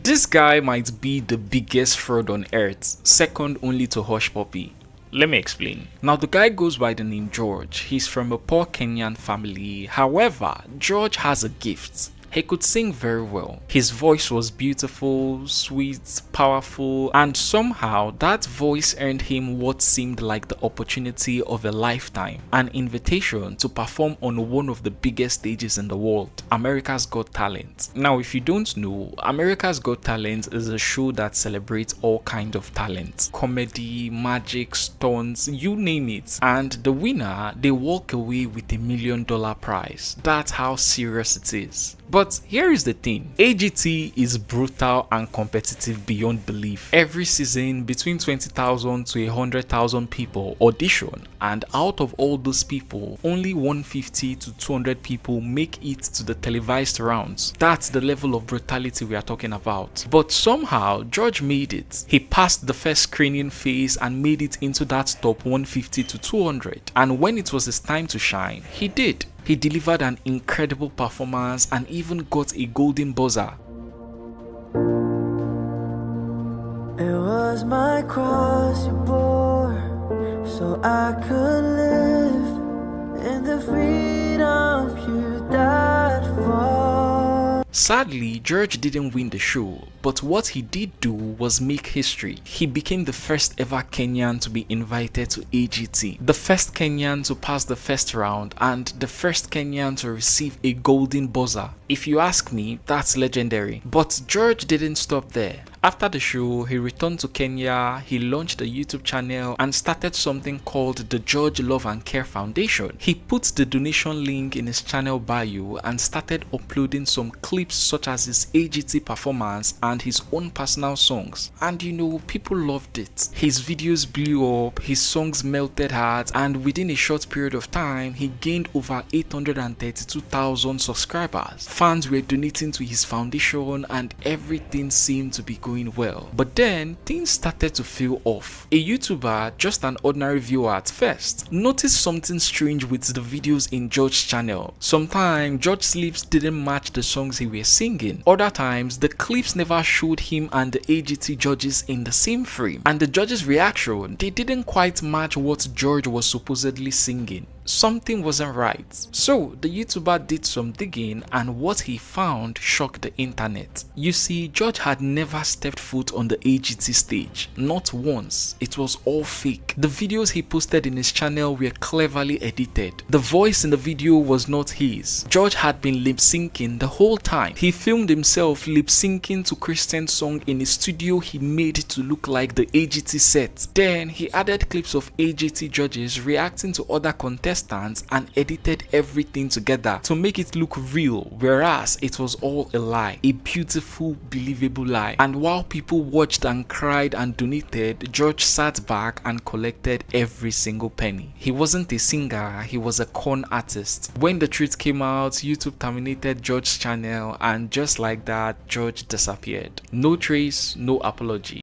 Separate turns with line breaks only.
This guy might be the biggest fraud on earth, second only to Hush Puppy. Let me explain. Now, the guy goes by the name Johge. He's from a poor Kenyan family. However, Johge has a gift. He could sing very well. His voice was beautiful, sweet, powerful, and somehow that voice earned him what seemed like the opportunity of a lifetime, an invitation to perform on one of the biggest stages in the world, America's Got Talent. Now, if you don't know, America's Got Talent is a show that celebrates all kinds of talent, comedy, magic, stunts, you name it, and the winner, they walk away with $1 million prize. That's how serious it is. But here is the thing, AGT is brutal and competitive beyond belief. Every season, between 20,000 to 100,000 people audition, and out of all those people, only 150 to 200 people make it to the televised rounds. That's the level of brutality we are talking about. But somehow, Johge made it. He passed the first screening phase and made it into that top 150 to 200. And when it was his time to shine, he did. He delivered an incredible performance and even got a golden buzzer.
It was my cross you bore, so I could live in the freedom you died for.
Sadly, Johge didn't win the show, but what he did do was make history. He became the first ever Kenyan to be invited to AGT, the first Kenyan to pass the first round, and the first Kenyan to receive a golden buzzer. If you ask me, that's legendary. But Johge didn't stop there. After the show, he returned to Kenya, he launched a YouTube channel and started something called the Johge Love and Care Foundation. He put the donation link in his channel bio and started uploading some clips such as his AGT performance and his own personal songs. And you know, people loved it. His videos blew up, his songs melted hearts, and within a short period of time, he gained over 832,000 subscribers. Fans were donating to his foundation and everything seemed to be going well. But then things started to feel off. A YouTuber, just an ordinary viewer at first, noticed something strange with the videos in Johge's channel. Sometimes Johge's lips didn't match the songs he was singing. Other times the clips never showed him and the AGT judges in the same frame. And the judges' reaction, they didn't quite match what Johge was supposedly singing. Something wasn't right. So the YouTuber did some digging and what he found shocked the internet. You see, Johge had never stepped foot on the AGT stage. Not once. It was all fake. The videos he posted in his channel were cleverly edited. The voice in the video was not his. Johge had been lip syncing the whole time. He filmed himself lip syncing to Christian song in a studio he made to look like the AGT set. Then he added clips of AGT judges reacting to other contestants and edited everything together to make it look real, whereas it was all a lie, a beautiful, believable lie. And while people watched and cried and donated, Johge sat back and collected every single penny. He wasn't a singer, he was a con artist. When the truth came out, YouTube terminated Johge's channel, and just like that, Johge disappeared. No trace, no apology.